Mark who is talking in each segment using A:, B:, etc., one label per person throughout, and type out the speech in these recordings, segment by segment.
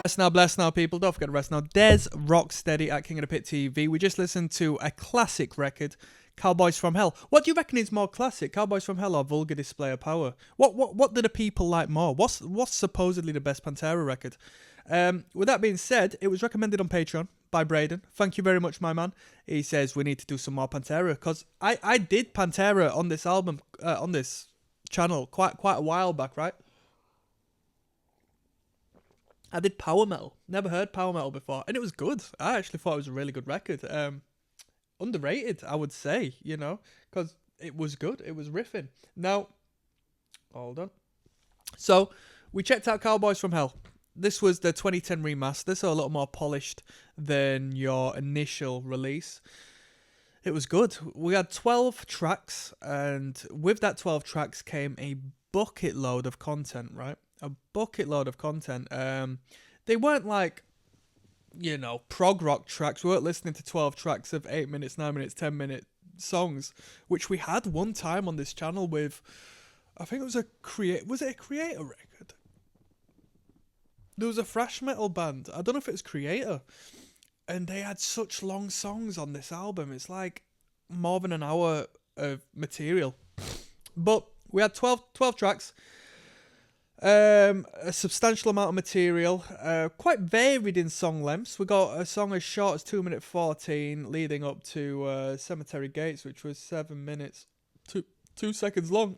A: Rest now, bless now, people. Don't forget to rest now. There's Rocksteady at King of the Pit TV. We just listened to a classic record, Cowboys from Hell. What do you reckon is more classic, Cowboys from Hell or Vulgar Display of Power? What do the people like more? What's supposedly the best Pantera record? With that being said, it was recommended on Patreon by Braden. Thank you very much, my man. He says we need to do some more Pantera because I did Pantera on this album, on this channel quite a while back, right? I did power metal. Never heard power metal before, and it was good. I actually thought it was a really good record. Underrated, I would say, because it was good. It was riffing. Now, hold on. So, we checked out Cowboys from Hell. This was the 2010 remaster, so a little more polished than your initial release. It was good. We had 12 tracks, and with that 12 tracks came a bucket load of content, right? A bucket load of content. They weren't like, prog rock tracks. We weren't listening to 12 tracks of 8 minutes, 9 minutes, 10-minute songs, which we had one time on this channel with, I think it was was it a Creator record? There was a thrash metal band. I don't know if it was Creator. And they had such long songs on this album. It's like more than an hour of material. But we had 12 tracks. A substantial amount of material, quite varied in song lengths. We got a song as short as 2 minutes 14, leading up to Cemetery Gates, which was 7 minutes 2 seconds long.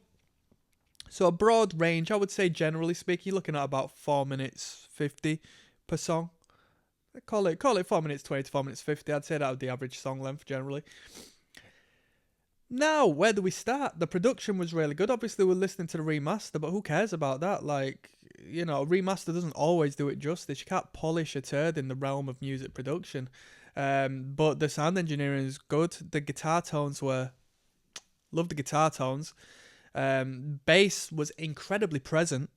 A: So a broad range, I would say. Generally speaking, you're looking at about 4 minutes 50 per song. Call it 4 minutes 20 to 4 minutes 50. I'd say that would be the average song length generally. Now, where do we start? The production was really good. Obviously, we're listening to the remaster, but who cares about that? Like, a remaster doesn't always do it justice. You can't polish a turd in the realm of music production. But the sound engineering is good. The guitar tones love the guitar tones. Bass was incredibly present,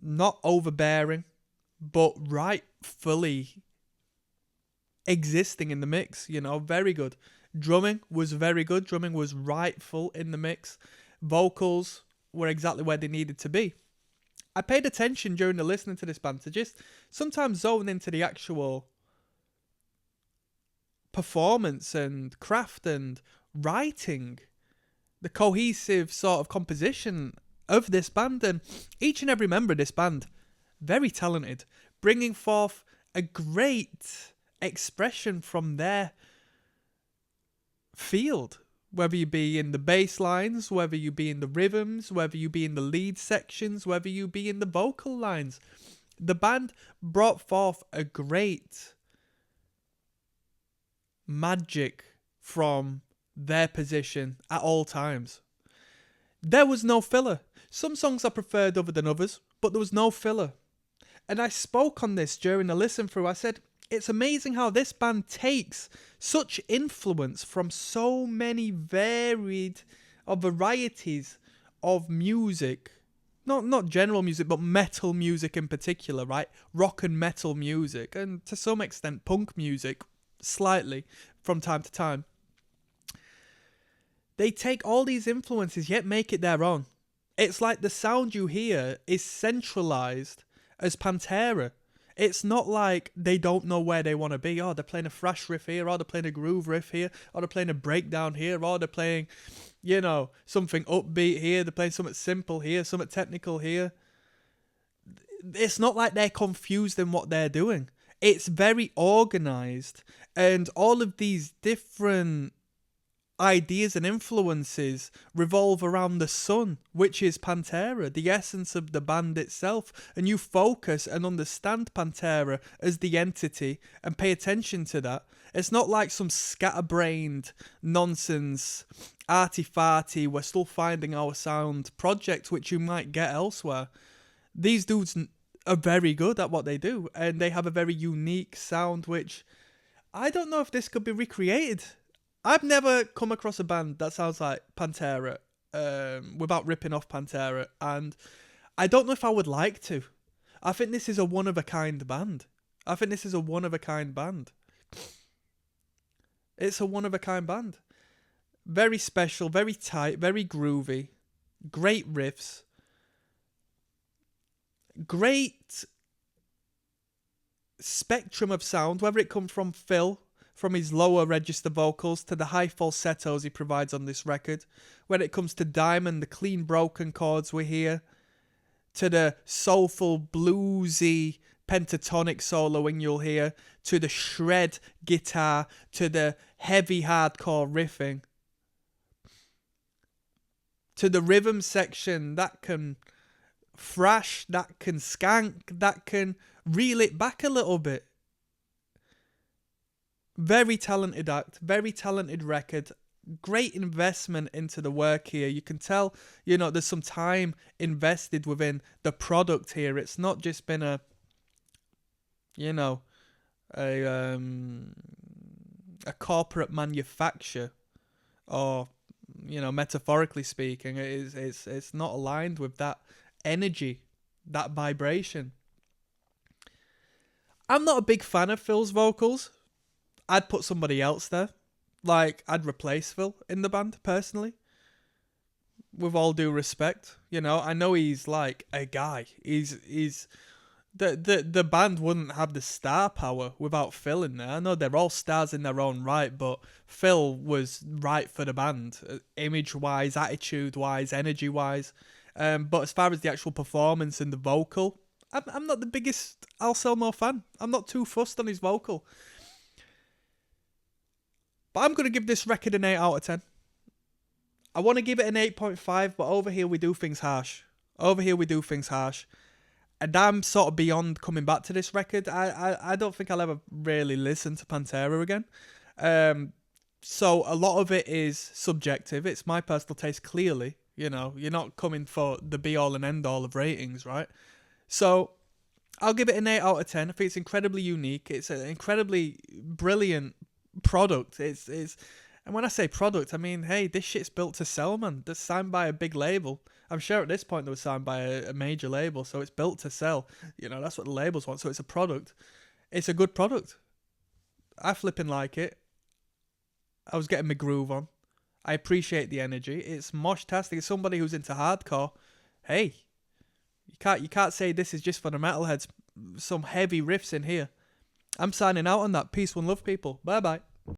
A: not overbearing, but rightfully existing in the mix. Very good. Drumming was very good. Drumming was rightful in the mix. Vocals were exactly where they needed to be. I paid attention during the listening to this band to just sometimes zone into the actual performance and craft and writing, the cohesive sort of composition of this band. And each and every member of this band, very talented, bringing forth a great expression from their field, whether you be in the bass lines, whether you be in the rhythms, whether you be in the lead sections, whether you be in the vocal lines. The band brought forth a great magic from their position at all times. There was no filler. Some songs I preferred other than others, but there was no filler. And I spoke on this during the listen through. I said, it's amazing how this band takes such influence from so many varieties of music. Not general music, but metal music in particular, right? Rock and metal music, and to some extent punk music, slightly, from time to time. They take all these influences, yet make it their own. It's like the sound you hear is centralized as Pantera. It's not like they don't know where they want to be. Oh, they're playing a thrash riff here, or they're playing a groove riff here, or they're playing a breakdown here, or they're playing, something upbeat here, they're playing something simple here, something technical here. It's not like they're confused in what they're doing. It's very organized, and all of these different ideas and influences revolve around the sun, which is Pantera, the essence of the band itself. And you focus and understand Pantera as the entity and pay attention to that. It's not like some scatterbrained nonsense, arty-farty, we're still finding our sound project, which you might get elsewhere. These dudes are very good at what they do, and they have a very unique sound, which I don't know if this could be recreated. I've never come across a band that sounds like Pantera without ripping off Pantera, and I don't know if I would like to. I think this is a one-of-a-kind band. It's a one-of-a-kind band. Very special, very tight, very groovy, great riffs, great spectrum of sound, whether it comes from Phil, from his lower register vocals, to the high falsettos he provides on this record, when it comes to Diamond, the clean broken chords we hear, to the soulful, bluesy, pentatonic soloing you'll hear, to the shred guitar, to the heavy hardcore riffing, to the rhythm section that can thrash, that can skank, that can reel it back a little bit. Very talented act, very talented record, great investment into the work here. You can tell, there's some time invested within the product here. It's not just been a corporate manufacture, or metaphorically speaking, it's not aligned with that energy, that vibration. I'm not a big fan of Phil's vocals. I'd put somebody else there. Like, I'd replace Phil in the band, personally. With all due respect. I know he's like a guy. He's the band wouldn't have the star power without Phil in there. I know they're all stars in their own right, but Phil was right for the band. Image-wise, attitude-wise, energy-wise. But as far as the actual performance and the vocal, I'm not the biggest Al Selmo fan. I'm not too fussed on his vocal. But I'm going to give this record an 8 out of 10. I want to give it an 8.5, but over here we do things harsh. And I'm sort of beyond coming back to this record. I don't think I'll ever really listen to Pantera again. So a lot of it is subjective. It's my personal taste, clearly. You're not coming for the be-all and end-all of ratings, right? So I'll give it an 8 out of 10. I think it's incredibly unique. It's an incredibly brilliant product. It's and when I say product, I mean, hey, this shit's built to sell, man. They're signed by a big label. I'm sure at this point they were signed by a major label, so it's built to sell. That's what the labels want. So it's a product. It's a good product. I flipping like it. I was getting my groove on. I appreciate the energy. It's mosh-tastic. It's somebody who's into hardcore. Hey, you can't say this is just for the metalheads. Some heavy riffs in here. I'm signing out on that. Peace, one love, people. Bye-bye.